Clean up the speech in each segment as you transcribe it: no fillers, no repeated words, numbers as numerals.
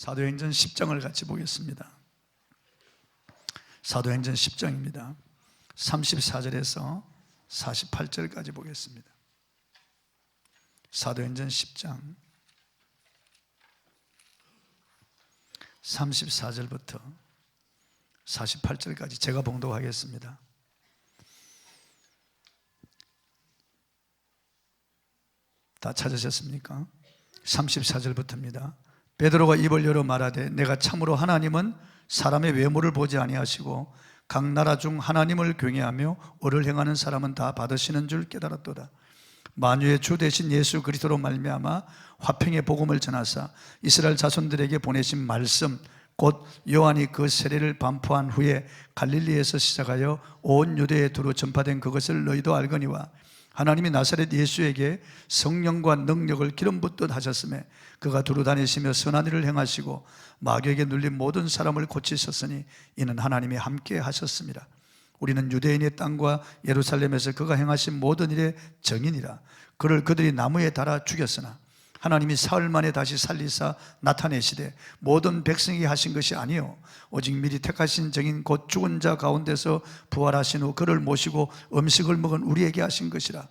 사도행전 10장을 같이 보겠습니다. 사도행전 10장입니다. 34절에서 48절까지 보겠습니다. 사도행전 10장 34절부터 48절까지 제가 봉독하겠습니다. 다 찾으셨습니까? 34절부터입니다. 베드로가 입을 열어 말하되 내가 참으로 하나님은 사람의 외모를 보지 아니하시고 각 나라 중 하나님을 경외하며 의를 행하는 사람은 다 받으시는 줄 깨달았도다. 만유의 주 되신 예수 그리스도로 말미암아 화평의 복음을 전하사 이스라엘 자손들에게 보내신 말씀 곧 요한이 그 세례를 반포한 후에 갈릴리에서 시작하여 온 유대에 두루 전파된 그것을 너희도 알거니와 하나님이 나사렛 예수에게 성령과 능력을 기름 붓듯 하셨음에 그가 두루 다니시며 선한 일을 행하시고 마귀에게 눌린 모든 사람을 고치셨으니 이는 하나님이 함께 하셨습니다. 우리는 유대인의 땅과 예루살렘에서 그가 행하신 모든 일의 증인이라. 그를 그들이 나무에 달아 죽였으나 하나님이 사흘 만에 다시 살리사 나타내시되 모든 백성에게 하신 것이 아니요 오직 미리 택하신 증인 곧 죽은 자 가운데서 부활하신 후 그를 모시고 음식을 먹은 우리에게 하신 것이라.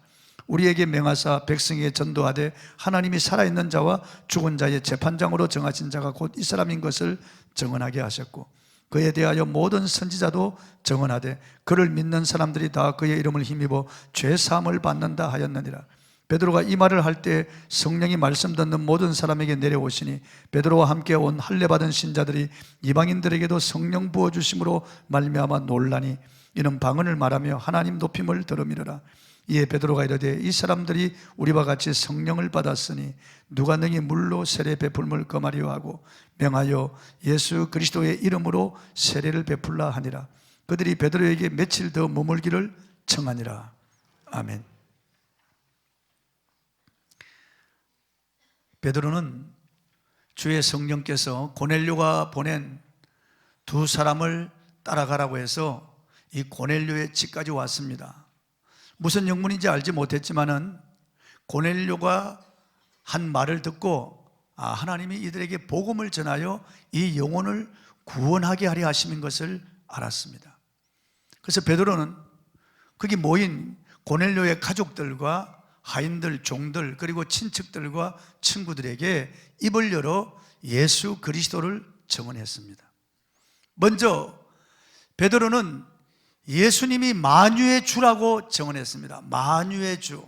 우리에게 명하사 백성에게 전도하되 하나님이 살아있는 자와 죽은 자의 재판장으로 정하신 자가 곧 이 사람인 것을 증언하게 하셨고 그에 대하여 모든 선지자도 증언하되 그를 믿는 사람들이 다 그의 이름을 힘입어 죄사함을 받는다 하였느니라. 베드로가 이 말을 할 때 성령이 말씀 듣는 모든 사람에게 내려오시니 베드로와 함께 온 할례 받은 신자들이 이방인들에게도 성령 부어주심으로 말미암아 놀라니 이는 방언을 말하며 하나님 높임을 들음이러라. 이에 베드로가 이르되 이 사람들이 우리와 같이 성령을 받았으니 누가 능히 물로 세례 베풀음을 금하리요 하고 명하여 예수 그리스도의 이름으로 세례를 베풀라 하니라. 그들이 베드로에게 며칠 더 머물기를 청하니라. 아멘. 베드로는 주의 성령께서 고넬료가 보낸 두 사람을 따라가라고 해서 이 고넬료의 집까지 왔습니다. 무슨 영문인지 알지 못했지만은 고넬료가 한 말을 듣고 하나님이 이들에게 복음을 전하여 이 영혼을 구원하게 하려 하시는 것을 알았습니다. 그래서 베드로는 거기 모인 고넬료의 가족들과 하인들, 종들, 그리고 친척들과 친구들에게 입을 열어 예수 그리스도를 증언했습니다. 먼저 베드로는 예수님이 만유의 주라고 증언했습니다. 만유의 주.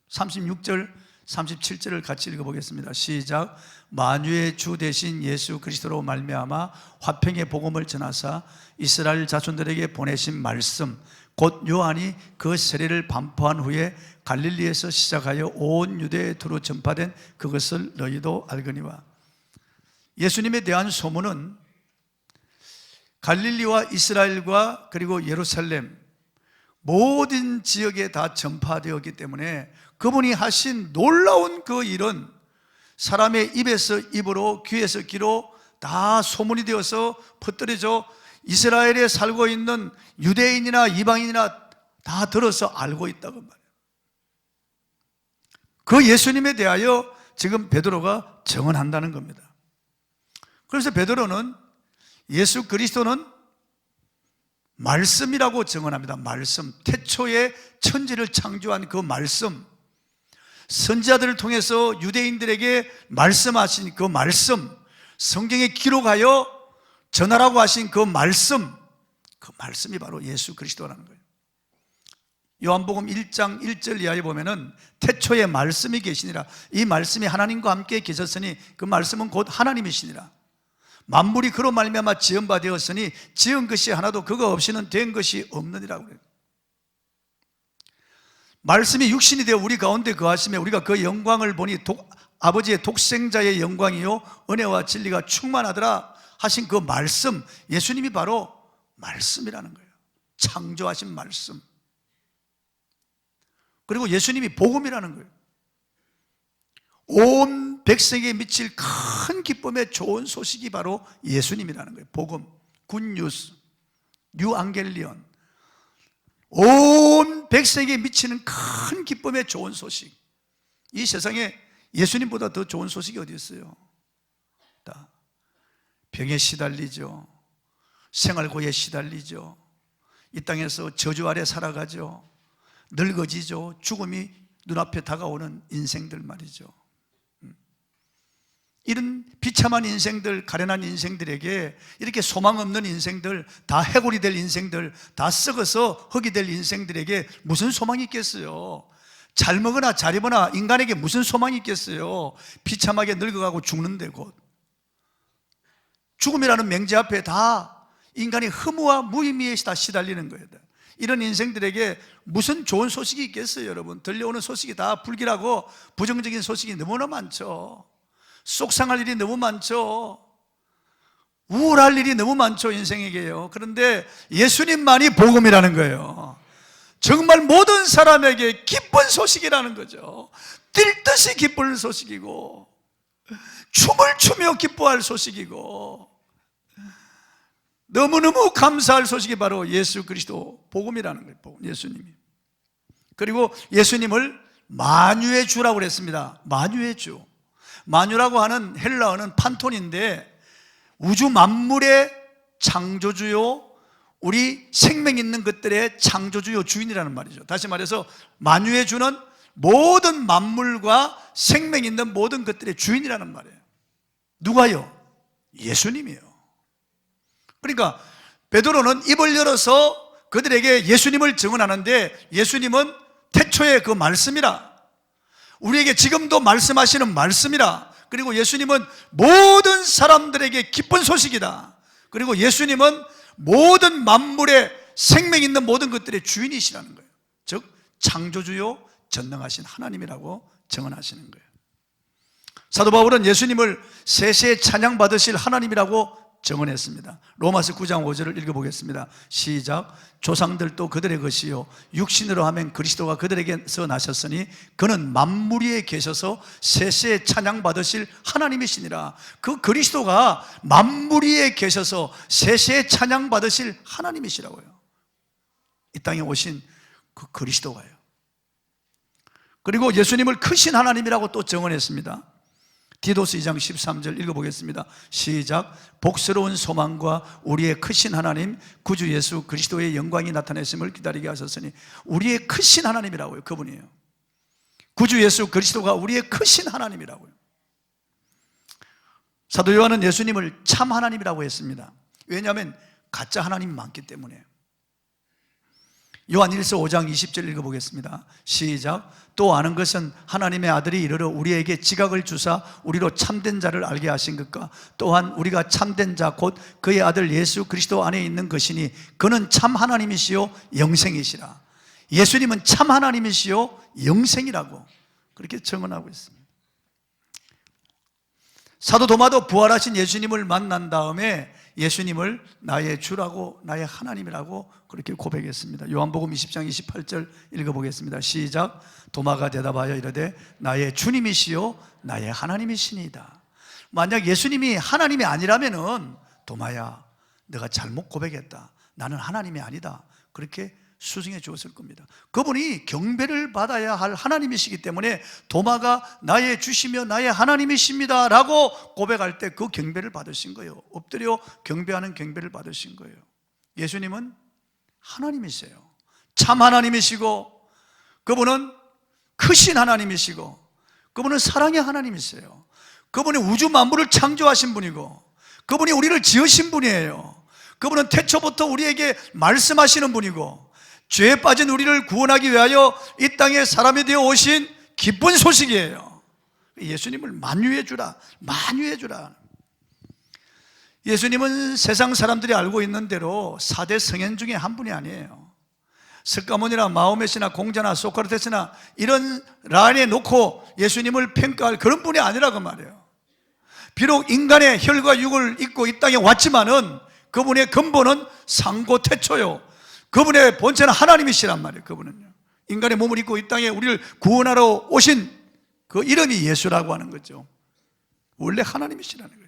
36절, 37절을 같이 읽어보겠습니다. 시작. 만유의 주 되신 예수 그리스도로 말미암아 화평의 복음을 전하사 이스라엘 자손들에게 보내신 말씀 곧 요한이 그 세례를 반포한 후에 갈릴리에서 시작하여 온 유대에 두루 전파된 그것을 너희도 알거니와. 예수님에 대한 소문은 갈릴리와 이스라엘과 그리고 예루살렘 모든 지역에 다 전파되었기 때문에 그분이 하신 놀라운 그 일은 사람의 입에서 입으로 귀에서 귀로 다 소문이 되어서 퍼뜨려져 이스라엘에 살고 있는 유대인이나 이방인이나 다 들어서 알고 있다고 말해요. 그 예수님에 대하여 지금 베드로가 증언한다는 겁니다. 그래서 베드로는 예수 그리스도는 말씀이라고 증언합니다. 말씀, 태초에 천지를 창조한 그 말씀, 선지자들을 통해서 유대인들에게 말씀하신 그 말씀, 성경에 기록하여 전하라고 하신 그 말씀이 바로 예수 그리스도라는 거예요. 요한복음 1장 1절 이하에 보면은 태초에 말씀이 계시니라. 이 말씀이 하나님과 함께 계셨으니 그 말씀은 곧 하나님이시니라. 만물이 그로 말미암아 지은 바 되었으니 지은 것이 하나도 그거 없이는 된 것이 없느니라고 그래요. 말씀이 육신이 되어 우리 가운데 거하시며 우리가 그 영광을 보니 아버지의 독생자의 영광이요 은혜와 진리가 충만하더라 하신 그 말씀, 예수님이 바로 말씀이라는 거예요. 창조하신 말씀. 그리고 예수님이 복음이라는 거예요. 온 백성에게 미칠 큰 기쁨의 좋은 소식이 바로 예수님이라는 거예요. 복음, 굿뉴스, 뉴앙겔리온. 온 백성에게 미치는 큰 기쁨의 좋은 소식. 이 세상에 예수님보다 더 좋은 소식이 어디 있어요? 병에 시달리죠. 생활고에 시달리죠. 이 땅에서 저주 아래 살아가죠. 늙어지죠. 죽음이 눈앞에 다가오는 인생들 말이죠. 이런 비참한 인생들, 가련한 인생들에게 이렇게 소망 없는 인생들, 다 해골이 될 인생들, 다 썩어서 흙이 될 인생들에게 무슨 소망이 있겠어요? 잘 먹으나 잘 입으나 인간에게 무슨 소망이 있겠어요? 비참하게 늙어가고 죽는데 곧 죽음이라는 맹지 앞에 다 인간이 허무와 무의미에 다 시달리는 거예요. 이런 인생들에게 무슨 좋은 소식이 있겠어요? 여러분, 들려오는 소식이 다 불길하고 부정적인 소식이 너무나 많죠. 속상할 일이 너무 많죠. 우울할 일이 너무 많죠, 인생에게요. 그런데 예수님만이 복음이라는 거예요. 정말 모든 사람에게 기쁜 소식이라는 거죠. 뛸 듯이 기쁜 소식이고 춤을 추며 기뻐할 소식이고 너무너무 감사할 소식이 바로 예수 그리스도 복음이라는 거예요. 예수님이. 그리고 예수님을 만유의 주라고 그랬습니다. 만유의 주. 만유라고 하는 헬라어는 판톤인데 우주 만물의 창조주요, 우리 생명 있는 것들의 창조주요, 주인이라는 말이죠. 다시 말해서 만유의 주는 모든 만물과 생명 있는 모든 것들의 주인이라는 말이에요. 누가요? 예수님이요. 그러니까 베드로는 입을 열어서 그들에게 예수님을 증언하는데 예수님은 태초에 그 말씀이라, 우리에게 지금도 말씀하시는 말씀이라, 그리고 예수님은 모든 사람들에게 기쁜 소식이다. 그리고 예수님은 모든 만물의 생명 있는 모든 것들의 주인이시라는 거예요. 즉 창조주요 전능하신 하나님이라고 증언하시는 거예요. 사도 바울은 예수님을 세세에 찬양받으실 하나님이라고 증언했습니다. 로마서 9장 5절을 읽어보겠습니다. 시작. 조상들도 그들의 것이요 육신으로 하면 그리스도가 그들에게서 나셨으니 그는 만물 위에 계셔서 세세에 찬양받으실 하나님이시니라. 그 그리스도가 만물 위에 계셔서 세세에 찬양받으실 하나님이시라고요. 이 땅에 오신 그 그리스도가요. 그리고 예수님을 크신 하나님이라고 또 증언했습니다. 디도스 2장 13절 읽어보겠습니다. 시작. 복스러운 소망과 우리의 크신 하나님 구주 예수 그리스도의 영광이 나타내심을 기다리게 하셨으니, 우리의 크신 하나님이라고요. 그분이에요. 구주 예수 그리스도가 우리의 크신 하나님이라고요. 사도 요한은 예수님을 참 하나님이라고 했습니다. 왜냐하면 가짜 하나님이 많기 때문에. 요한일서 5장 20절 읽어보겠습니다. 시작. 또 아는 것은 하나님의 아들이 이르러 우리에게 지각을 주사 우리로 참된 자를 알게 하신 것과 또한 우리가 참된 자 곧 그의 아들 예수 그리스도 안에 있는 것이니 그는 참 하나님이시요 영생이시라. 예수님은 참 하나님이시요 영생이라고 그렇게 증언하고 있습니다. 사도 도마도 부활하신 예수님을 만난 다음에 예수님을 나의 주라고, 나의 하나님이라고 그렇게 고백했습니다. 요한복음 20장 28절 읽어보겠습니다. 시작. 도마가 대답하여 이르되 나의 주님이시요 나의 하나님이시니이다. 만약 예수님이 하나님이 아니라면은 도마야, 내가 잘못 고백했다, 나는 하나님이 아니다, 그렇게 수승해 주었을 겁니다. 그분이 경배를 받아야 할 하나님이시기 때문에 도마가 나의 주시며 나의 하나님이십니다 라고 고백할 때 그 경배를 받으신 거예요. 엎드려 경배하는 경배를 받으신 거예요. 예수님은 하나님이세요. 참 하나님이시고 그분은 크신 하나님이시고 그분은 사랑의 하나님이세요. 그분이 우주 만물을 창조하신 분이고 그분이 우리를 지으신 분이에요. 그분은 태초부터 우리에게 말씀하시는 분이고 죄에 빠진 우리를 구원하기 위하여 이 땅에 사람이 되어 오신 기쁜 소식이에요. 예수님을 만유해 주라, 만유해 주라. 예수님은 세상 사람들이 알고 있는 대로 4대 성인 중에 한 분이 아니에요. 스가모니나 마호메시나 공자나 소크라테스나 이런 라인에 놓고 예수님을 평가할 그런 분이 아니라고 말해요. 비록 인간의 혈과 육을 입고 이 땅에 왔지만은 그분의 근본은 상고 태초요, 그분의 본체는 하나님이시란 말이에요. 그분은요, 인간의 몸을 입고 이 땅에 우리를 구원하러 오신 그 이름이 예수라고 하는 거죠. 원래 하나님이시라는 거예요.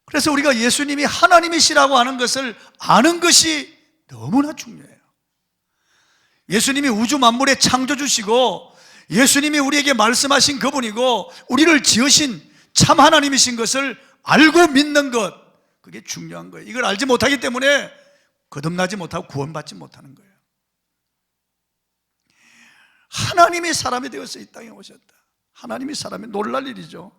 그래서 우리가 예수님이 하나님이시라고 하는 것을 아는 것이 너무나 중요해요. 예수님이 우주 만물의 창조주시고 예수님이 우리에게 말씀하신 그분이고 우리를 지으신 참 하나님이신 것을 알고 믿는 것, 그게 중요한 거예요. 이걸 알지 못하기 때문에 거듭나지 못하고 구원받지 못하는 거예요. 하나님이 사람이 되어서 이 땅에 오셨다. 하나님이 사람이, 놀랄 일이죠.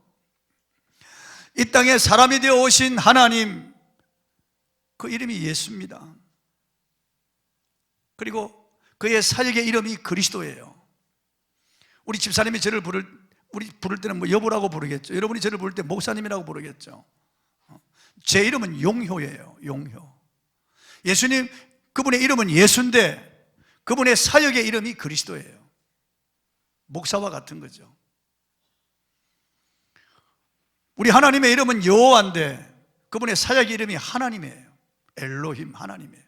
이 땅에 사람이 되어 오신 하나님, 그 이름이 예수입니다. 그리고 그의 사역의 이름이 그리스도예요. 우리 집사님이 저를 부를 때는 뭐 여보라고 부르겠죠. 여러분이 저를 부를 때 목사님이라고 부르겠죠. 제 이름은 용효예요. 용효. 예수님, 그분의 이름은 예수인데 그분의 사역의 이름이 그리스도예요. 목사와 같은 거죠. 우리 하나님의 이름은 여호와인데 그분의 사역의 이름이 하나님이에요. 엘로힘, 하나님이에요.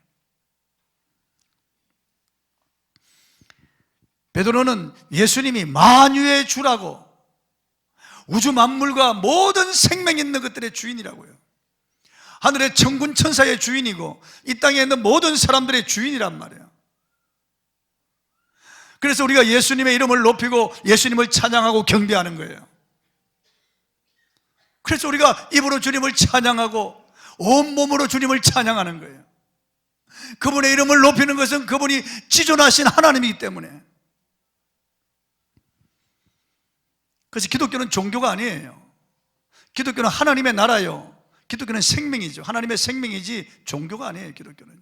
베드로는 예수님이 만유의 주라고, 우주 만물과 모든 생명 있는 것들의 주인이라고요. 하늘의 천군 천사의 주인이고 이 땅에 있는 모든 사람들의 주인이란 말이에요. 그래서 우리가 예수님의 이름을 높이고 예수님을 찬양하고 경배하는 거예요. 그래서 우리가 입으로 주님을 찬양하고 온몸으로 주님을 찬양하는 거예요. 그분의 이름을 높이는 것은 그분이 지존하신 하나님이기 때문에. 그래서 기독교는 종교가 아니에요. 기독교는 하나님의 나라요. 기독교는 생명이죠. 하나님의 생명이지 종교가 아니에요. 기독교는요.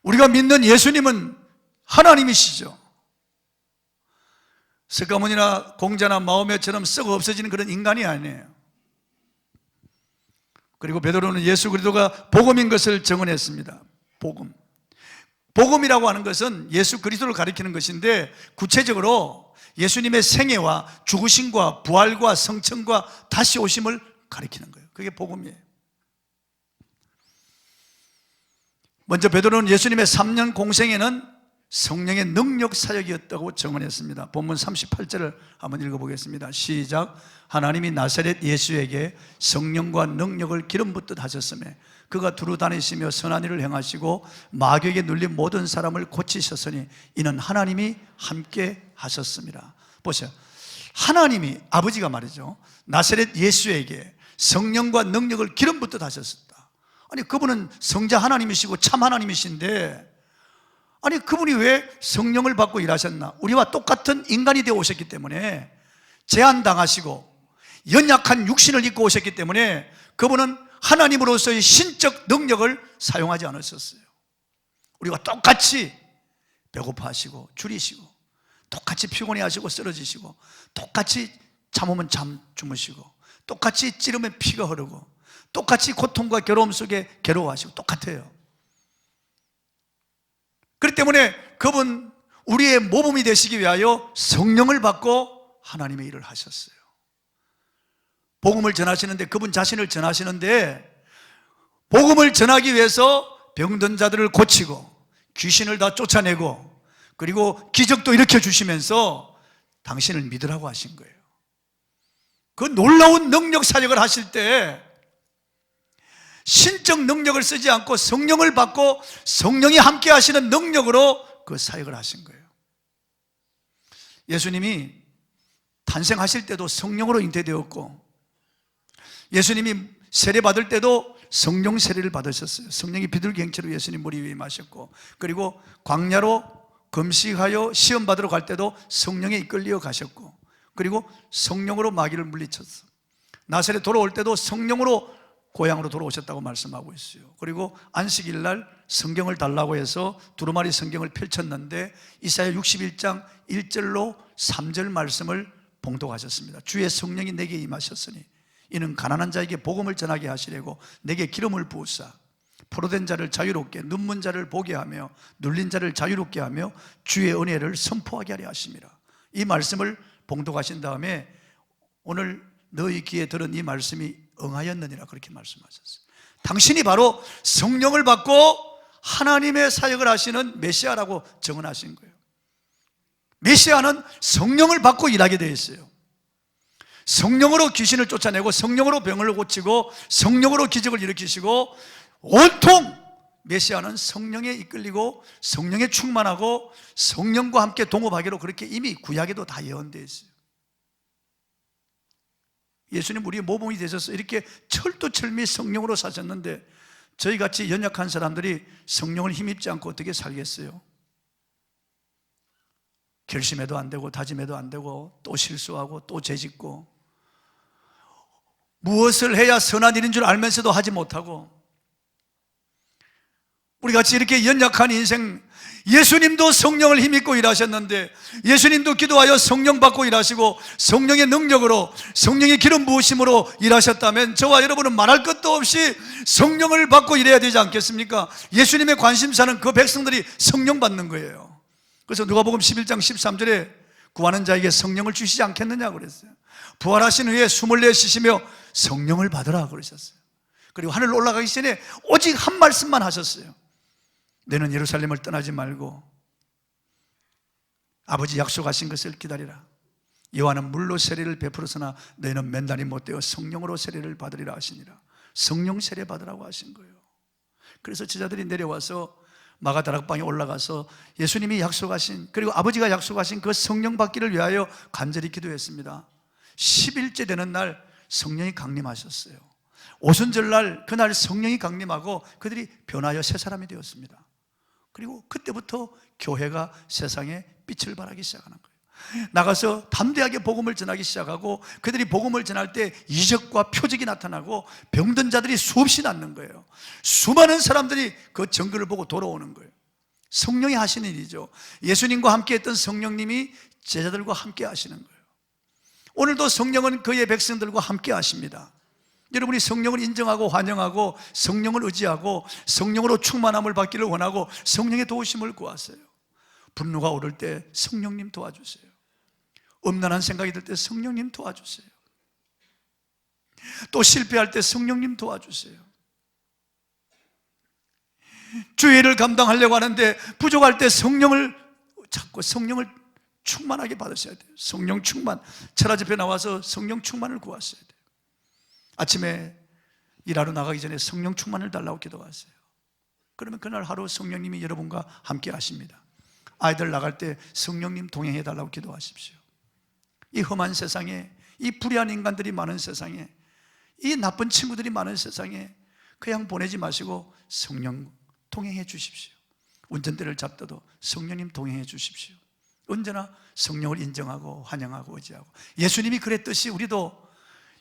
우리가 믿는 예수님은 하나님이시죠. 석가모니나 공자나 마오메처럼 썩어 없어지는 그런 인간이 아니에요. 그리고 베드로는 예수 그리스도가 복음인 것을 증언했습니다. 복음. 복음이라고 하는 것은 예수 그리스도를 가리키는 것인데 구체적으로 예수님의 생애와 죽으심과 부활과 성천과 다시 오심을 가리키는 거예요. 그게 복음이에요. 먼저 베드로는 예수님의 3년 공생에는 성령의 능력 사역이었다고 증언했습니다. 본문 38절을 한번 읽어보겠습니다. 시작. 하나님이 나사렛 예수에게 성령과 능력을 기름 붓듯 하셨으며 그가 두루 다니시며 선한 일을 행하시고 마귀에게 눌린 모든 사람을 고치셨으니 이는 하나님이 함께 하셨습니다. 보세요. 하나님이, 아버지가 말이죠, 나사렛 예수에게 성령과 능력을 기름 붓듯 하셨다. 아니, 그분은 성자 하나님이시고 참 하나님이신데, 아니, 그분이 왜 성령을 받고 일하셨나? 우리와 똑같은 인간이 되어 오셨기 때문에, 제한당하시고 연약한 육신을 입고 오셨기 때문에 그분은 하나님으로서의 신적 능력을 사용하지 않으셨어요. 우리가 똑같이 배고파하시고 줄이시고, 똑같이 피곤해하시고 쓰러지시고, 똑같이 잠오면 주무시고, 똑같이 찌르면 피가 흐르고, 똑같이 고통과 괴로움 속에 괴로워하시고 똑같아요. 그렇기 때문에 그분 우리의 모범이 되시기 위하여 성령을 받고 하나님의 일을 하셨어요. 복음을 전하시는데, 그분 자신을 전하시는데, 복음을 전하기 위해서 병든 자들을 고치고 귀신을 다 쫓아내고 그리고 기적도 일으켜 주시면서 당신을 믿으라고 하신 거예요. 그 놀라운 능력 사역을 하실 때 신적 능력을 쓰지 않고 성령을 받고 성령이 함께 하시는 능력으로 그 사역을 하신 거예요. 예수님이 탄생하실 때도 성령으로 잉태되었고, 예수님이 세례 받을 때도 성령 세례를 받으셨어요. 성령이 비둘기 형체로 예수님 머리 위에 마셨고, 그리고 광야로 금식하여 시험 받으러 갈 때도 성령에 이끌려 가셨고, 그리고 성령으로 마귀를 물리쳤어. 나사렛 돌아올 때도 성령으로 고향으로 돌아오셨다고 말씀하고 있어요. 그리고 안식일 날 성경을 달라고 해서 두루마리 성경을 펼쳤는데 이사야 61장 1절로 3절 말씀을 봉독하셨습니다. 주의 성령이 내게 임하셨으니 이는 가난한 자에게 복음을 전하게 하시려고 내게 기름을 부으사 포로된 자를 자유롭게, 눈먼 자를 보게 하며 눌린 자를 자유롭게 하며 주의 은혜를 선포하게 하려 하심이라. 이 말씀을 봉독하신 다음에 오늘 너희 귀에 들은 이 말씀이 응하였느니라, 그렇게 말씀하셨어요. 당신이 바로 성령을 받고 하나님의 사역을 하시는 메시아라고 증언하신 거예요. 메시아는 성령을 받고 일하게 되어 있어요. 성령으로 귀신을 쫓아내고 성령으로 병을 고치고 성령으로 기적을 일으키시고, 온통 메시아는 성령에 이끌리고 성령에 충만하고 성령과 함께 동업하기로 그렇게 이미 구약에도 다 예언되어 있어요. 예수님 우리의 모범이 되셔서 이렇게 철두철미 성령으로 사셨는데 저희같이 연약한 사람들이 성령을 힘입지 않고 어떻게 살겠어요? 결심해도 안 되고 다짐해도 안 되고 또 실수하고 또 죄짓고 무엇을 해야 선한 일인 줄 알면서도 하지 못하고 우리같이 이렇게 연약한 인생, 예수님도 성령을 힘입고 일하셨는데 예수님도 기도하여 성령 받고 일하시고 성령의 능력으로 성령의 기름 부으심으로 일하셨다면 저와 여러분은 말할 것도 없이 성령을 받고 일해야 되지 않겠습니까? 예수님의 관심사는 그 백성들이 성령 받는 거예요. 그래서 누가복음 11장 13절에 구하는 자에게 성령을 주시지 않겠느냐고 그랬어요. 부활하신 후에 숨을 내쉬시며 성령을 받으라 그러셨어요. 그리고 하늘로 올라가기 전에 오직 한 말씀만 하셨어요. 너는 예루살렘을 떠나지 말고 아버지 약속하신 것을 기다리라. 요한은 물로 세례를 베풀었으나 너희는 맨날이 못되어 성령으로 세례를 받으리라 하시니라. 성령 세례 받으라고 하신 거예요. 그래서 제자들이 내려와서 마가다락방에 올라가서 예수님이 약속하신, 그리고 아버지가 약속하신 그 성령 받기를 위하여 간절히 기도했습니다. 10일째 되는 날 성령이 강림하셨어요. 오순절날 그날 성령이 강림하고 그들이 변하여 새 사람이 되었습니다. 그리고 그때부터 교회가 세상에 빛을 발하기 시작하는 거예요. 나가서 담대하게 복음을 전하기 시작하고 그들이 복음을 전할 때 이적과 표적이 나타나고 병든 자들이 수없이 낫는 거예요. 수많은 사람들이 그 증거를 보고 돌아오는 거예요. 성령이 하시는 일이죠. 예수님과 함께 했던 성령님이 제자들과 함께 하시는 거예요. 오늘도 성령은 그의 백성들과 함께 하십니다. 여러분이 성령을 인정하고 환영하고 성령을 의지하고 성령으로 충만함을 받기를 원하고 성령의 도우심을 구하세요. 분노가 오를 때 성령님 도와주세요. 음란한 생각이 들 때 성령님 도와주세요. 또 실패할 때 성령님 도와주세요. 주의를 감당하려고 하는데 부족할 때 성령을 찾고 성령을 충만하게 받으셔야 돼요. 성령 충만. 철학 집회 나와서 성령 충만을 구하셔야 돼요. 아침에 일하러 나가기 전에 성령 충만을 달라고 기도하세요. 그러면 그날 하루 성령님이 여러분과 함께 하십니다. 아이들 나갈 때 성령님 동행해 달라고 기도하십시오. 이 험한 세상에, 이 불의한 인간들이 많은 세상에, 이 나쁜 친구들이 많은 세상에 그냥 보내지 마시고 성령 동행해 주십시오. 운전대를 잡더라도 성령님 동행해 주십시오. 언제나 성령을 인정하고 환영하고 의지하고, 예수님이 그랬듯이 우리도,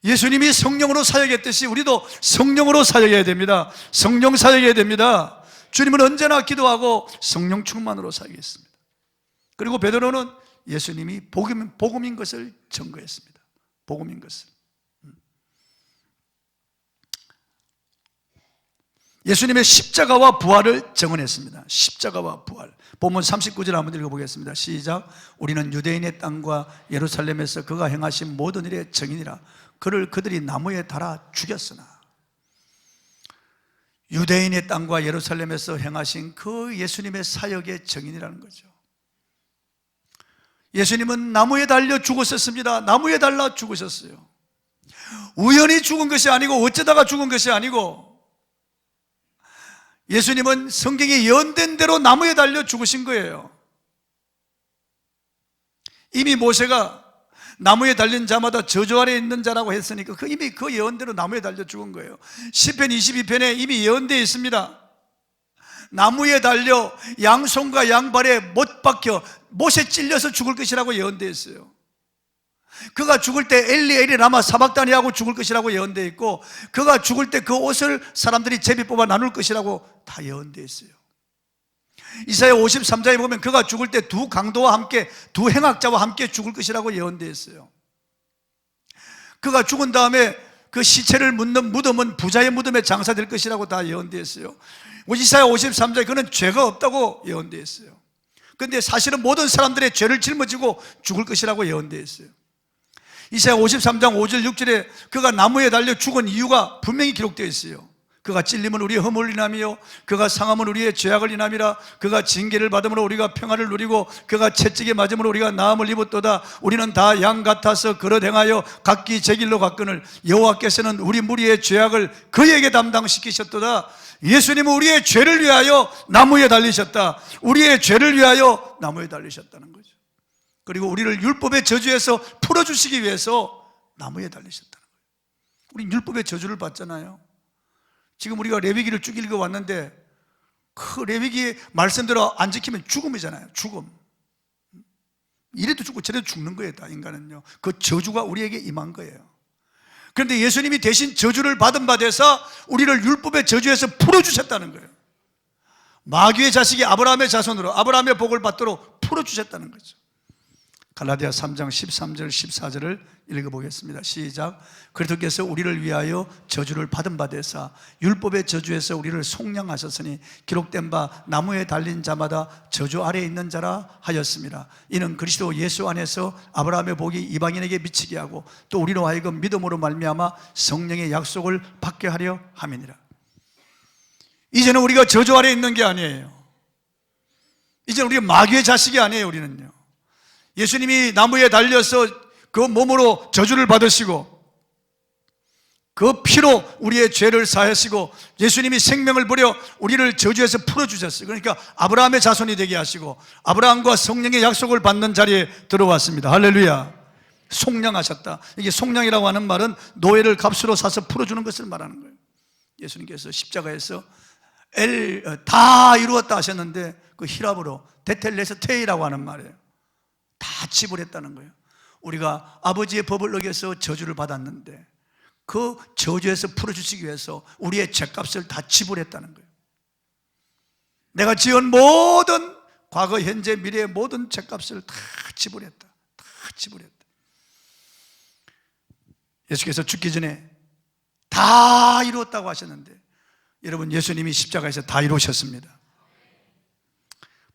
예수님이 성령으로 사역했듯이 우리도 성령으로 사역해야 됩니다. 성령 사역해야 됩니다. 주님은 언제나 기도하고 성령 충만으로 사역했습니다. 그리고 베드로는 예수님이 복음인 것을 증거했습니다. 복음인 것을. 예수님의 십자가와 부활을 증언했습니다. 십자가와 부활. 본문 39절 한번 읽어보겠습니다. 시작. 우리는 유대인의 땅과 예루살렘에서 그가 행하신 모든 일의 증인이라. 그를 그들이 나무에 달아 죽였으나. 유대인의 땅과 예루살렘에서 행하신 그 예수님의 사역의 증인이라는 거죠. 예수님은 나무에 달려 죽으셨습니다. 나무에 달라 죽으셨어요. 우연히 죽은 것이 아니고 어쩌다가 죽은 것이 아니고 예수님은 성경에 예언된 대로 나무에 달려 죽으신 거예요. 이미 모세가 나무에 달린 자마다 저주 아래 있는 자라고 했으니까 이미 그 예언대로 나무에 달려 죽은 거예요. 시편 22편에 이미 예언되어 있습니다. 나무에 달려 양손과 양발에 못 박혀 못에 찔려서 죽을 것이라고 예언되어 있어요. 그가 죽을 때 엘리 라마 사박다니하고 죽을 것이라고 예언되어 있고, 그가 죽을 때 그 옷을 사람들이 제비 뽑아 나눌 것이라고 다 예언되어 있어요. 이사야 53장에 보면 그가 죽을 때 두 강도와 함께, 두 행악자와 함께 죽을 것이라고 예언되어 있어요. 그가 죽은 다음에 그 시체를 묻는 무덤은 부자의 무덤에 장사될 것이라고 다 예언되어 있어요. 이사야 53장에 그는 죄가 없다고 예언되어 있어요. 그런데 사실은 모든 사람들의 죄를 짊어지고 죽을 것이라고 예언되어 있어요. 이사야 53장 5절 6절에 그가 나무에 달려 죽은 이유가 분명히 기록되어 있어요. 그가 찔림은 우리의 허물을 인하며 그가 상함은 우리의 죄악을 인함이라. 그가 징계를 받음으로 우리가 평안을 누리고 그가 채찍에 맞음으로 우리가 나음을 입었도다. 우리는 다 양 같아서 그릇 행하여 각기 제 길로 갔거늘 여호와께서는 우리 무리의 죄악을 그에게 담당시키셨도다. 예수님은 우리의 죄를 위하여 나무에 달리셨다. 우리의 죄를 위하여 나무에 달리셨다는 거죠. 그리고 우리를 율법의 저주에서 풀어주시기 위해서 나무에 달리셨다는 거예요. 우리 율법의 저주를 받잖아요. 지금 우리가 레위기를 쭉 읽어왔는데 그 레위기의 말씀대로 안 지키면 죽음이잖아요. 죽음. 이래도 죽고 저래도 죽는 거예요. 다 인간은요. 그 저주가 우리에게 임한 거예요. 그런데 예수님이 대신 저주를 받은 바 돼서 우리를 율법의 저주에서 풀어주셨다는 거예요. 마귀의 자식이 아브라함의 자손으로 아브라함의 복을 받도록 풀어주셨다는 거죠. 갈라디아 3장 13절 14절을 읽어보겠습니다. 시작. 그리스도께서 우리를 위하여 저주를 받은 바 되사 율법의 저주에서 우리를 속량하셨으니 기록된 바 나무에 달린 자마다 저주 아래에 있는 자라 하였습니다. 이는 그리스도 예수 안에서 아브라함의 복이 이방인에게 미치게 하고 또 우리로 하여금 믿음으로 말미암아 성령의 약속을 받게 하려 함이니라. 이제는 우리가 저주 아래에 있는 게 아니에요. 이제는 우리가 마귀의 자식이 아니에요. 우리는요, 예수님이 나무에 달려서 그 몸으로 저주를 받으시고 그 피로 우리의 죄를 사하시고 예수님이 생명을 버려 우리를 저주에서 풀어주셨어요. 그러니까 아브라함의 자손이 되게 하시고 아브라함과 성령의 약속을 받는 자리에 들어왔습니다. 할렐루야. 속량하셨다. 이게 속량이라고 하는 말은 노예를 값으로 사서 풀어주는 것을 말하는 거예요. 예수님께서 십자가에서 다 이루었다 하셨는데 그 히랍어로 데텔레스테이라고 하는 말이에요. 다 지불했다는 거예요. 우리가 아버지의 법을 어겨서 저주를 받았는데 그 저주에서 풀어주시기 위해서 우리의 죄값을 다 지불했다는 거예요. 내가 지은 모든 과거, 현재, 미래의 모든 죄값을 다 지불했다. 다 지불했다. 예수께서 죽기 전에 다 이루었다고 하셨는데 여러분, 예수님이 십자가에서 다 이루셨습니다.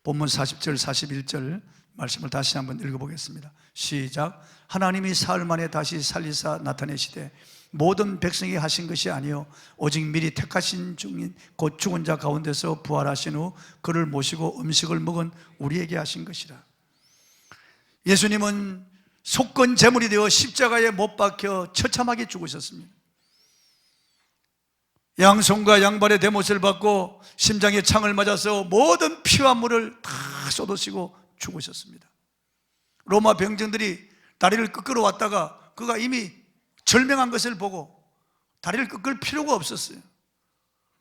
본문 40절 41절 말씀을 다시 한번 읽어보겠습니다. 시작. 하나님이 사흘 만에 다시 살리사 나타내시되 모든 백성이 하신 것이 아니요 오직 미리 택하신 중인 곧 죽은 자 가운데서 부활하신 후 그를 모시고 음식을 먹은 우리에게 하신 것이라. 예수님은 속건 제물이 되어 십자가에 못 박혀 처참하게 죽으셨습니다. 양손과 양발의 대못을 받고 심장에 창을 맞아서 모든 피와 물을 다 쏟으시고 죽으셨습니다. 로마 병정들이 다리를 꺾으러 왔다가 그가 이미 절명한 것을 보고 다리를 꺾을 필요가 없었어요.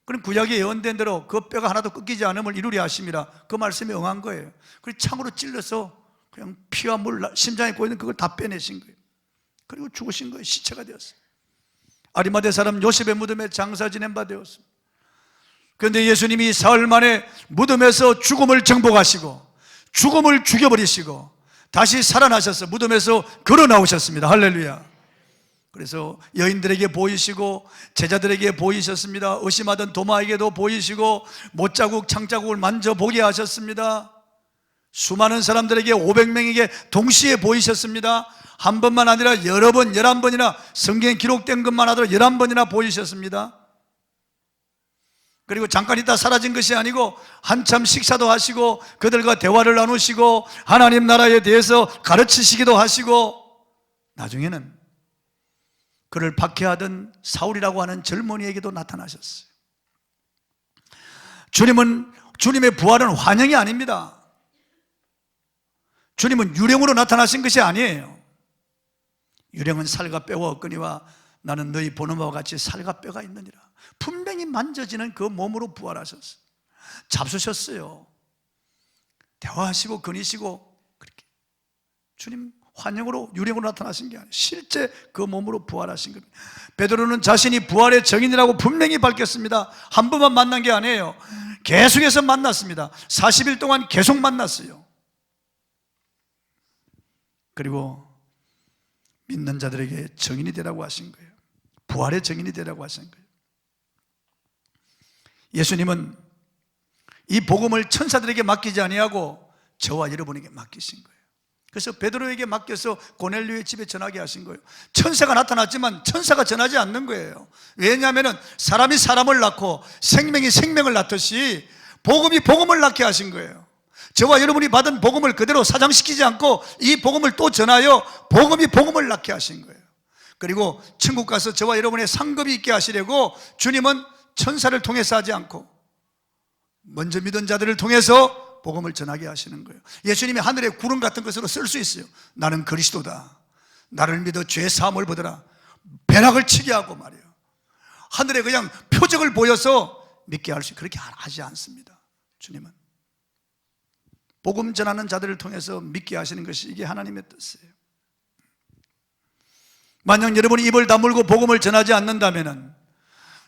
그럼 구약에 예언된 대로 그 뼈가 하나도 꺾이지 않음을 이루려 하심이라 그 말씀에 응한 거예요. 그래서 창으로 찔러서 그냥 피와 물, 심장에 고이는 그걸 다 빼내신 거예요. 그리고 죽으신 거예요. 시체가 되었어요. 아리마대 사람 요셉의 무덤에 장사 지낸 바 되었습니다. 그런데 예수님이 사흘 만에 무덤에서 죽음을 정복하시고 죽음을 죽여버리시고 다시 살아나셔서 무덤에서 걸어 나오셨습니다. 할렐루야. 그래서 여인들에게 보이시고 제자들에게 보이셨습니다. 의심하던 도마에게도 보이시고 못자국 창자국을 만져보게 하셨습니다. 수많은 사람들에게 500명에게 동시에 보이셨습니다. 한 번만 아니라 여러 번, 11번이나 성경에 기록된 것만 하더라도 11번이나 보이셨습니다. 그리고 잠깐 있다 사라진 것이 아니고 한참 식사도 하시고 그들과 대화를 나누시고 하나님 나라에 대해서 가르치시기도 하시고 나중에는 그를 박해하던 사울이라고 하는 젊은이에게도 나타나셨어요. 주님의 부활은 환영이 아닙니다. 주님은 유령으로 나타나신 것이 아니에요. 유령은 살과 뼈가 없거니와 나는 너희 보는 바와 같이 살과 뼈가 있느니라. 분명히 만져지는 그 몸으로 부활하셨어요. 잡수셨어요. 대화하시고 거니시고 그렇게. 주님 환영으로 유령으로 나타나신 게 아니에요. 실제 그 몸으로 부활하신 겁니다. 베드로는 자신이 부활의 증인이라고 분명히 밝혔습니다. 한 번만 만난 게 아니에요. 계속해서 만났습니다. 40일 동안 계속 만났어요. 그리고 믿는 자들에게 증인이 되라고 하신 거예요. 부활의 증인이 되라고 하신 거예요. 예수님은 이 복음을 천사들에게 맡기지 아니하고 저와 여러분에게 맡기신 거예요. 그래서 베드로에게 맡겨서 고넬료의 집에 전하게 하신 거예요. 천사가 나타났지만 천사가 전하지 않는 거예요. 왜냐하면 사람이 사람을 낳고 생명이 생명을 낳듯이 복음이 복음을 낳게 하신 거예요. 저와 여러분이 받은 복음을 그대로 사장시키지 않고 이 복음을 또 전하여 복음이 복음을 낳게 하신 거예요. 그리고 천국 가서 저와 여러분의 상급이 있게 하시려고 주님은 천사를 통해서 하지 않고 먼저 믿은 자들을 통해서 복음을 전하게 하시는 거예요. 예수님이 하늘의 구름 같은 것으로 쓸 수 있어요. 나는 그리스도다. 나를 믿어 죄 사함을 받으라. 벼락을 치게 하고 말이에요, 하늘에 그냥 표적을 보여서 믿게 할 수, 그렇게 하지 않습니다. 주님은 복음 전하는 자들을 통해서 믿게 하시는 것이 이게 하나님의 뜻이에요. 만약 여러분이 입을 다물고 복음을 전하지 않는다면,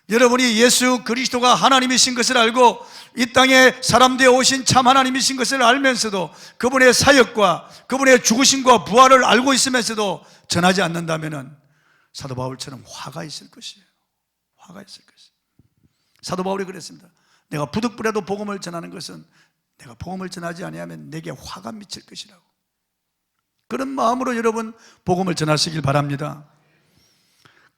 여러분이 예수 그리스도가 하나님이신 것을 알고 이 땅에 사람 되어 오신 참 하나님이신 것을 알면서도 그분의 사역과 그분의 죽으심과 부활을 알고 있으면서도 전하지 않는다면 사도 바울처럼 화가 있을 것이에요. 화가 있을 것이에요. 사도 바울이 그랬습니다. 내가 부득불에도 복음을 전하는 것은 내가 복음을 전하지 아니하면 내게 화가 미칠 것이라고. 그런 마음으로 여러분 복음을 전하시길 바랍니다.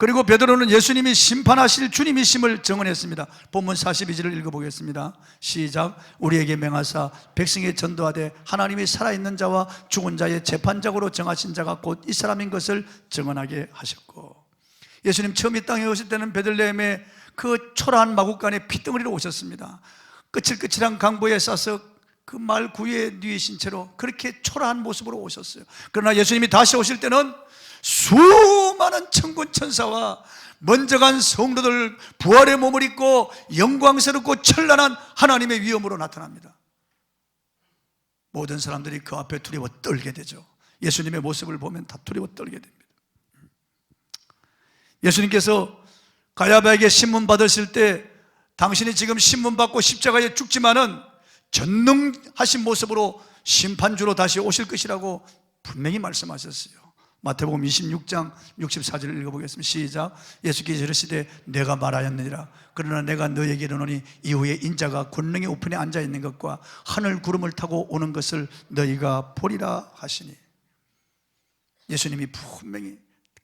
그리고 베드로는 예수님이 심판하실 주님이심을 증언했습니다. 본문 42절을 읽어보겠습니다. 시작. 우리에게 명하사 백성에 전도하되 하나님이 살아있는 자와 죽은 자의 재판장으로 정하신 자가 곧 이 사람인 것을 증언하게 하셨고, 예수님 처음 이 땅에 오실 때는 베들레헴의 그 초라한 마국간에 피덩어리로 오셨습니다. 거칠거칠한 강보에 싸서 그 말 구유에 누이신 채로 그렇게 초라한 모습으로 오셨어요. 그러나 예수님이 다시 오실 때는 수많은 천군 천사와 먼저 간 성도들, 부활의 몸을 입고 영광스럽고 찬란한 하나님의 위엄으로 나타납니다. 모든 사람들이 그 앞에 두려워 떨게 되죠. 예수님의 모습을 보면 다 두려워 떨게 됩니다. 예수님께서 가야바에게 신문 받으실 때 당신이 지금 신문 받고 십자가에 죽지만은 전능하신 모습으로 심판주로 다시 오실 것이라고 분명히 말씀하셨어요. 마태복음 26장 64절을 읽어보겠습니다. 시작. 예수께서 이르시되 내가 말하였느니라. 그러나 내가 너에게 이르노니 이후에 인자가 권능의 우편에 앉아있는 것과 하늘 구름을 타고 오는 것을 너희가 보리라 하시니, 예수님이 분명히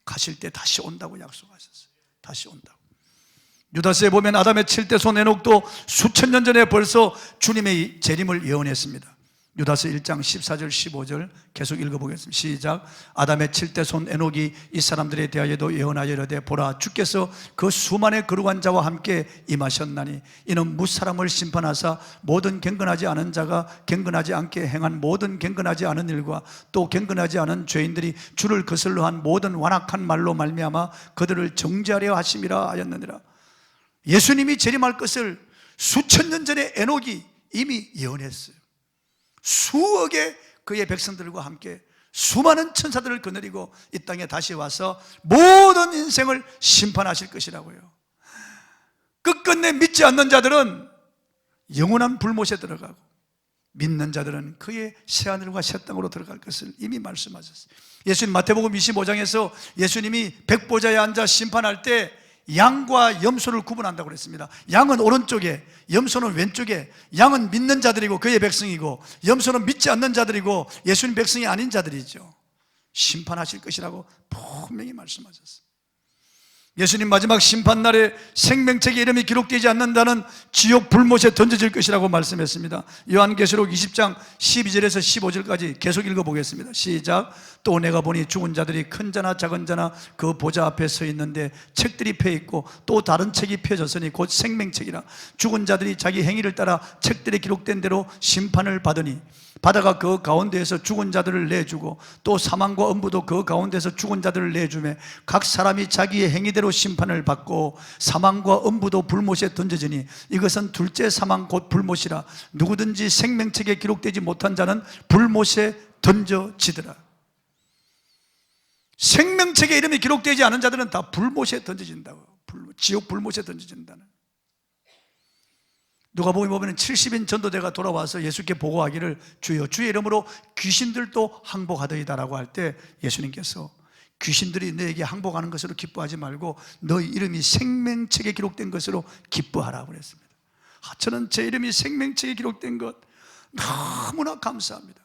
가실 때 다시 온다고 약속하셨어요. 다시 온다고. 유다서에 보면 아담의 7대 손 에녹도 수천 년 전에 벌써 주님의 재림을 예언했습니다. 유다서 1장 14절 15절 계속 읽어보겠습니다. 시작. 아담의 7대 손 에녹이 이 사람들에 대하여도 예언하여 이르되 보라, 주께서 그 수만의 거룩한 자와 함께 임하셨나니 이는 무사람을 심판하사 모든 경건하지 않은 자가 경건하지 않게 행한 모든 경건하지 않은 일과 또 경건하지 않은 죄인들이 주를 거슬러 한 모든 완악한 말로 말미암아 그들을 정죄하려 하심이라 하였느니라. 예수님이 재림할 것을 수천 년 전에 에녹이 이미 예언했어요. 수억의 그의 백성들과 함께 수많은 천사들을 거느리고 이 땅에 다시 와서 모든 인생을 심판하실 것이라고요. 끝끝내 믿지 않는 자들은 영원한 불못에 들어가고 믿는 자들은 그의 새하늘과 새 땅으로 들어갈 것을 이미 말씀하셨어요. 예수님 마태복음 25장에서 예수님이 백보자에 앉아 심판할 때 양과 염소를 구분한다고 그랬습니다. 양은 오른쪽에, 염소는 왼쪽에. 양은 믿는 자들이고 그의 백성이고, 염소는 믿지 않는 자들이고 예수님 백성이 아닌 자들이죠. 심판하실 것이라고 분명히 말씀하셨어요. 예수님 마지막 심판날에 생명책의 이름이 기록되지 않는다는 지옥 불못에 던져질 것이라고 말씀했습니다. 요한계시록 20장 12절에서 15절까지 계속 읽어보겠습니다. 시작. 또 내가 보니 죽은 자들이 큰 자나 작은 자나 그 보좌 앞에 서 있는데 책들이 펴 있고 또 다른 책이 펴졌으니 곧 생명책이라. 죽은 자들이 자기 행위를 따라 책들에 기록된 대로 심판을 받으니 바다가 그 가운데에서 죽은 자들을 내주고 또 사망과 음부도 그 가운데서 죽은 자들을 내주매 각 사람이 자기의 행위대로 심판을 받고 사망과 음부도 불못에 던져지니 이것은 둘째 사망 곧 불못이라. 누구든지 생명책에 기록되지 못한 자는 불못에 던져지더라. 생명책에 이름이 기록되지 않은 자들은 다 불못에 던져진다고. 지옥 불못에 던져진다는. 누가복음에 보면 70인 전도대가 돌아와서 예수께 보고하기를 주여 주의 이름으로 귀신들도 항복하더이다라고 할 때 예수님께서 귀신들이 너에게 항복하는 것으로 기뻐하지 말고 너희 이름이 생명책에 기록된 것으로 기뻐하라고 그랬습니다. 저는 제 이름이 생명책에 기록된 것 너무나 감사합니다.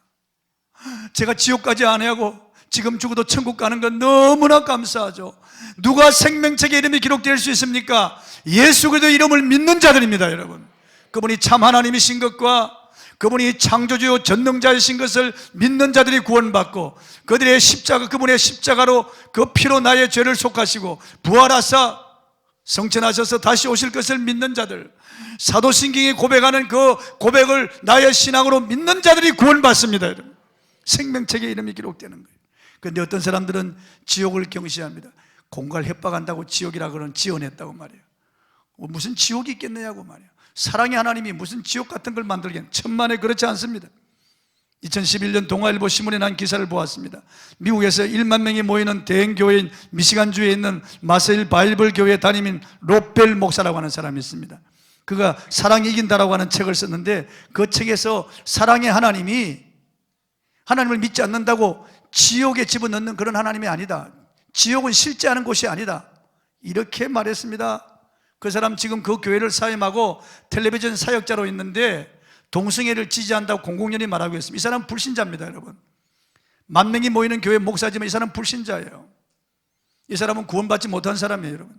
제가 지옥까지 안 하고 지금 죽어도 천국 가는 건 너무나 감사하죠. 누가 생명책에 이름이 기록될 수 있습니까? 예수 그리스도 이름을 믿는 자들입니다. 여러분, 그분이 참 하나님이신 것과 그분이 창조주요 전능자이신 것을 믿는 자들이 구원받고 그들의 십자가, 그분의 십자가로 그 피로 나의 죄를 속하시고 부활하사 성천하셔서 다시 오실 것을 믿는 자들, 사도신경이 고백하는 그 고백을 나의 신앙으로 믿는 자들이 구원받습니다. 여러분, 생명책에 이름이 기록되는 거예요. 그런데 어떤 사람들은 지옥을 경시합니다. 공갈 협박한다고 지옥이라 그러는 지어냈다고 말이에요. 무슨 지옥이 있겠느냐고 말이에요. 사랑의 하나님이 무슨 지옥 같은 걸 만들겠냐. 천만에 그렇지 않습니다. 2011년 동아일보 신문에 난 기사를 보았습니다. 미국에서 1만 명이 모이는 대형교회인 미시간주에 있는 마세일 바이블 교회 담임인 로벨 목사라고 하는 사람이 있습니다. 그가 사랑이 이긴다라고 하는 책을 썼는데 그 책에서 사랑의 하나님이 하나님을 믿지 않는다고 지옥에 집어넣는 그런 하나님이 아니다. 지옥은 실제하는 곳이 아니다. 이렇게 말했습니다. 그 사람 지금 그 교회를 사임하고 텔레비전 사역자로 있는데 동성애를 지지한다고 공공연히 말하고 있습니다. 이 사람은 불신자입니다, 여러분. 1만 명이 모이는 교회 목사지만 이 사람은 불신자예요. 이 사람은 구원받지 못한 사람이에요, 여러분.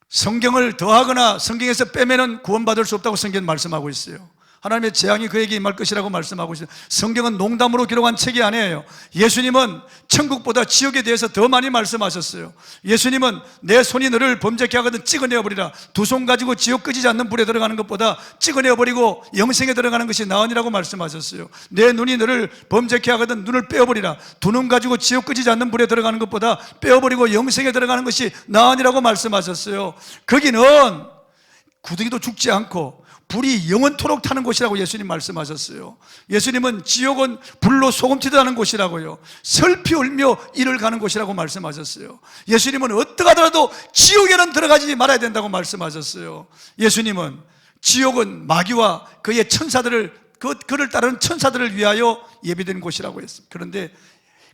성경을 더하거나 성경에서 빼면은 구원받을 수 없다고 성경은 말씀하고 있어요. 하나님의 재앙이 그에게 임할 것이라고 말씀하고 있어요. 성경은 농담으로 기록한 책이 아니에요. 예수님은 천국보다 지옥에 대해서 더 많이 말씀하셨어요. 예수님은 내 손이 너를 범죄케 하거든 찍어내어버리라. 두 손 가지고 지옥 끄지지 않는 불에 들어가는 것보다 찍어내어버리고 영생에 들어가는 것이 나으니라고 말씀하셨어요. 내 눈이 너를 범죄케 하거든 눈을 빼어버리라. 두 눈 가지고 지옥 끄지지 않는 불에 들어가는 것보다 빼어버리고 영생에 들어가는 것이 나으니라고 말씀하셨어요. 거기는 구덩이도 죽지 않고 불이 영원토록 타는 곳이라고 예수님 말씀하셨어요. 예수님은 지옥은 불로 소금 튀어나는 곳이라고요. 슬피 울며 이를 가는 곳이라고 말씀하셨어요. 예수님은 어떡하더라도 지옥에는 들어가지 말아야 된다고 말씀하셨어요. 예수님은 지옥은 마귀와 그의 천사들을 그를 따르는 천사들을 위하여 예비된 곳이라고 했습니다. 그런데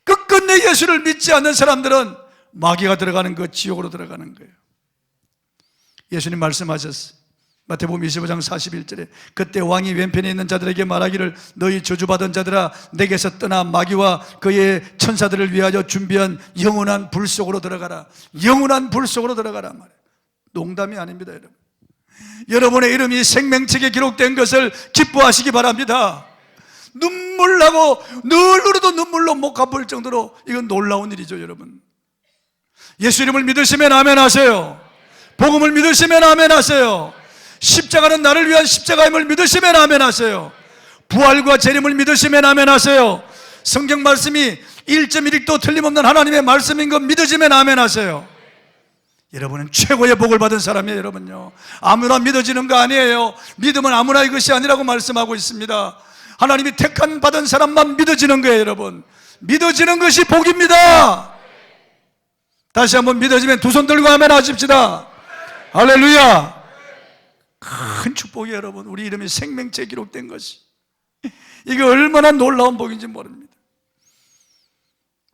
끝끝내 예수를 믿지 않는 사람들은 마귀가 들어가는 그 지옥으로 들어가는 거예요. 예수님 말씀하셨어요. 마태복음 25장 41절에 그때 왕이 왼편에 있는 자들에게 말하기를 너희 저주받은 자들아 내게서 떠나 마귀와 그의 천사들을 위하여 준비한 영원한 불 속으로 들어가라. 영원한 불 속으로 들어가라 말이에요. 농담이 아닙니다, 여러분. 여러분의 이름이 생명책에 기록된 것을 기뻐하시기 바랍니다. 눈물 나고 늘 울어도 눈물로 못 갚을 정도로 이건 놀라운 일이죠, 여러분. 예수 이름을 믿으시면 아멘 하세요. 복음을 믿으시면 아멘 하세요. 십자가는 나를 위한 십자가임을 믿으시면 아멘 하세요. 부활과 재림을 믿으시면 아멘 하세요. 성경 말씀이 1.1도 틀림없는 하나님의 말씀인 것 믿으시면 아멘 하세요. 여러분은 최고의 복을 받은 사람이에요, 여러분요. 아무나 믿어지는 거 아니에요. 믿음은 아무나 이것이 아니라고 말씀하고 있습니다. 하나님이 택한 받은 사람만 믿어지는 거예요, 여러분. 믿어지는 것이 복입니다. 다시 한번 믿어지면 두 손 들고 아멘 하십시다. 할렐루야. 큰 축복이에요, 여러분. 우리 이름이 생명체에 기록된 것이 이게 얼마나 놀라운 복인지 모릅니다.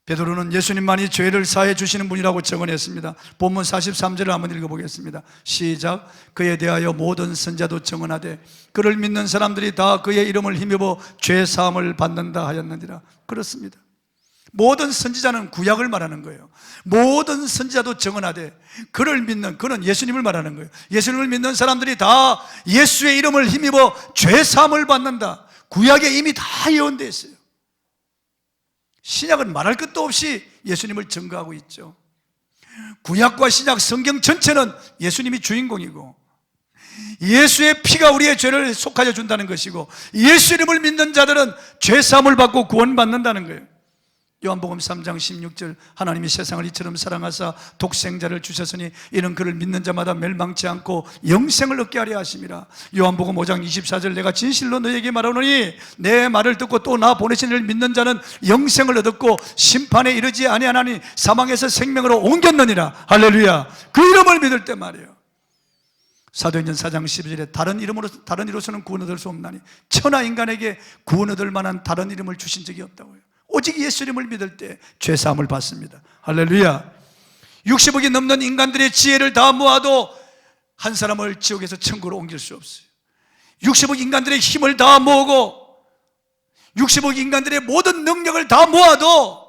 베드로는 예수님만이 죄를 사해 주시는 분이라고 증언했습니다. 본문 43절을 한번 읽어보겠습니다. 시작. 그에 대하여 모든 선자도 증언하되 그를 믿는 사람들이 다 그의 이름을 힘입어 죄 사함을 받는다 하였느니라. 그렇습니다. 모든 선지자는 구약을 말하는 거예요. 모든 선지자도 증언하되 그를 믿는, 그는 예수님을 말하는 거예요. 예수님을 믿는 사람들이 다 예수의 이름을 힘입어 죄 사함을 받는다. 구약에 이미 다 예언되어 있어요. 신약은 말할 것도 없이 예수님을 증거하고 있죠. 구약과 신약 성경 전체는 예수님이 주인공이고 예수의 피가 우리의 죄를 속하여 준다는 것이고 예수 이름을 믿는 자들은 죄 사함을 받고 구원받는다는 거예요. 요한복음 3장 16절 하나님이 세상을 이처럼 사랑하사 독생자를 주셨으니 이는 그를 믿는 자마다 멸망치 않고 영생을 얻게 하려 하심이라. 요한복음 5장 24절 내가 진실로 너에게 말하노니 내 말을 듣고 또 나 보내신 이를 믿는 자는 영생을 얻었고 심판에 이르지 아니하나니 사망에서 생명으로 옮겼느니라. 할렐루야. 그 이름을 믿을 때 말이에요. 사도행전 4장 12절에 다른 이로서는 구원 얻을 수 없나니 천하 인간에게 구원 얻을 만한 다른 이름을 주신 적이 없다고요. 오직 예수 이름을 믿을 때 죄사함을 받습니다. 할렐루야. 60억이 넘는 인간들의 지혜를 다 모아도 한 사람을 지옥에서 천국으로 옮길 수 없어요. 60억 인간들의 힘을 다 모으고 60억 인간들의 모든 능력을 다 모아도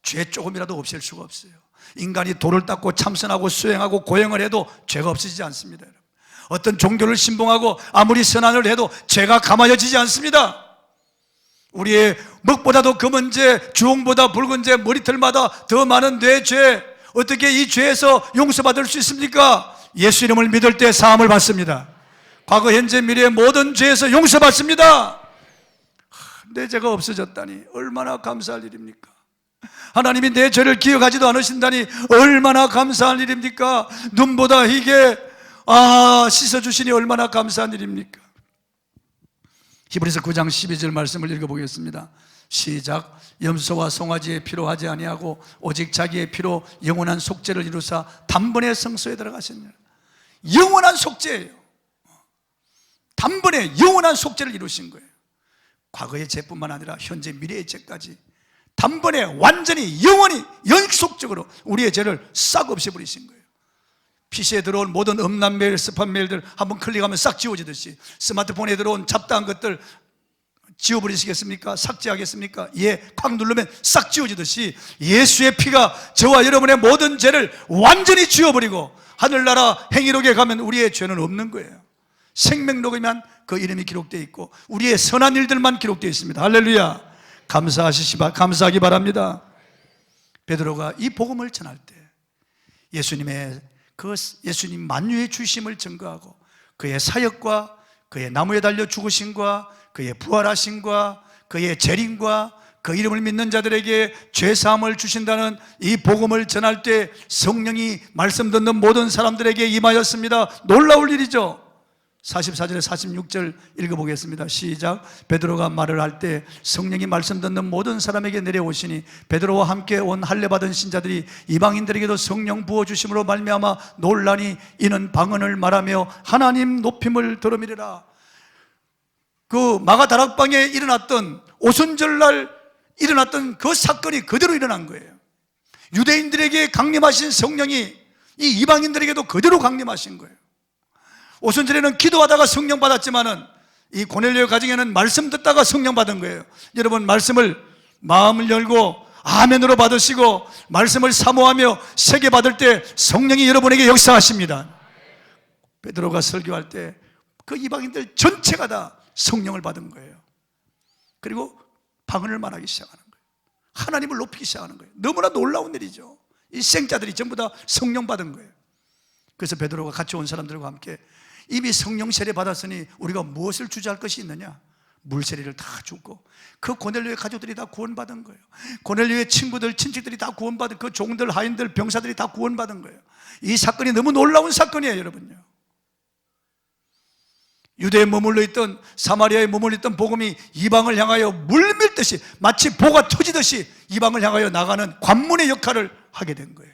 죄 조금이라도 없앨 수가 없어요. 인간이 돌을 닦고 참선하고 수행하고 고행을 해도 죄가 없어지지 않습니다. 어떤 종교를 신봉하고 아무리 선한을 해도 죄가 감아져지지 않습니다. 우리의 먹보다도 검은 죄, 주홍보다 붉은 죄, 머리털마다 더 많은 내 죄, 어떻게 이 죄에서 용서받을 수 있습니까? 예수 이름을 믿을 때 사함을 받습니다. 과거, 현재, 미래의 모든 죄에서 용서받습니다. 내 죄가 없어졌다니 얼마나 감사할 일입니까? 하나님이 내 죄를 기억하지도 않으신다니 얼마나 감사한 일입니까? 눈보다 희게 씻어주시니 얼마나 감사한 일입니까? 히브리서 9장 12절 말씀을 읽어보겠습니다. 시작. 염소와 송아지의 피로 하지 아니하고 오직 자기의 피로 영원한 속죄를 이루사 단번에 성소에 들어가셨느니라. 영원한 속죄예요. 단번에 영원한 속죄를 이루신 거예요. 과거의 죄뿐만 아니라 현재 미래의 죄까지 단번에 완전히 영원히 연속적으로 우리의 죄를 싹 없애버리신 거예요. PC에 들어온 모든 음란 메일, 스팸 메일들 한번 클릭하면 싹 지워지듯이 스마트폰에 들어온 잡다한 것들 지워버리시겠습니까? 삭제하겠습니까? 예, 콱 누르면 싹 지워지듯이 예수의 피가 저와 여러분의 모든 죄를 완전히 지워버리고 하늘나라 행위록에 가면 우리의 죄는 없는 거예요. 생명록에만 그 이름이 기록되어 있고 우리의 선한 일들만 기록되어 있습니다. 할렐루야. 감사하기 바랍니다. 베드로가 이 복음을 전할 때 예수님 만유의 주심을 증거하고 그의 사역과 그의 나무에 달려 죽으심과 그의 부활하심과 그의 재림과 그 이름을 믿는 자들에게 죄사함을 주신다는 이 복음을 전할 때 성령이 말씀 듣는 모든 사람들에게 임하였습니다. 놀라울 일이죠. 44절에 46절 읽어보겠습니다. 시작. 베드로가 말을 할 때 성령이 말씀 듣는 모든 사람에게 내려오시니 베드로와 함께 온 할례받은 신자들이 이방인들에게도 성령 부어주심으로 말미암아 놀라니 이는 방언을 말하며 하나님 높임을 들음이리라. 그 마가다락방에 일어났던 오순절날 일어났던 그 사건이 그대로 일어난 거예요. 유대인들에게 강림하신 성령이 이 이방인들에게도 그대로 강림하신 거예요. 오순절에는 기도하다가 성령 받았지만은 이 고넬료의 가정에는 말씀 듣다가 성령 받은 거예요. 여러분 말씀을 마음을 열고 아멘으로 받으시고 말씀을 사모하며 세게 받을 때 성령이 여러분에게 역사하십니다. 베드로가 설교할 때 그 이방인들 전체가 다 성령을 받은 거예요. 그리고 방언을 말하기 시작하는 거예요. 하나님을 높이기 시작하는 거예요. 너무나 놀라운 일이죠. 이 생자들이 전부 다 성령 받은 거예요. 그래서 베드로가 같이 온 사람들과 함께 이미 성령 세례 받았으니 우리가 무엇을 주저할 것이 있느냐? 물세례를 다 줬고 그 고넬료의 가족들이 다 구원받은 거예요. 고넬료의 친구들, 친척들이 다 구원받은, 그 종들, 하인들, 병사들이 다 구원받은 거예요. 이 사건이 너무 놀라운 사건이에요, 여러분요. 유대에 머물러 있던, 사마리아에 머물러 있던 복음이 이방을 향하여 물밀듯이 마치 보가 터지듯이 이방을 향하여 나가는 관문의 역할을 하게 된 거예요.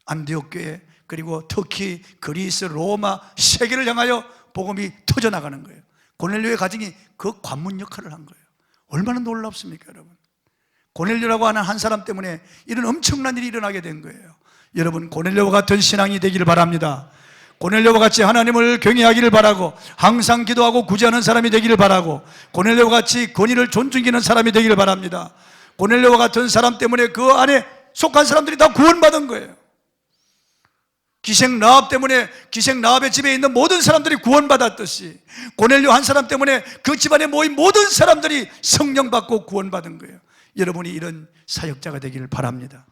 안디옥 교회, 그리고 터키, 그리스, 로마, 세계를 향하여 복음이 터져나가는 거예요. 고넬료의 가정이 그 관문 역할을 한 거예요. 얼마나 놀랍습니까, 여러분? 고넬료라고 하는 한 사람 때문에 이런 엄청난 일이 일어나게 된 거예요. 여러분, 고넬료와 같은 신앙이 되기를 바랍니다. 고넬료와 같이 하나님을 경외하기를 바라고 항상 기도하고 구제하는 사람이 되기를 바라고 고넬료와 같이 권위를 존중하는 사람이 되기를 바랍니다. 고넬료와 같은 사람 때문에 그 안에 속한 사람들이 다 구원받은 거예요. 기생 라합 때문에 기생 라합의 집에 있는 모든 사람들이 구원받았듯이 고넬료 한 사람 때문에 그 집안에 모인 모든 사람들이 성령 받고 구원받은 거예요. 여러분이 이런 사역자가 되기를 바랍니다.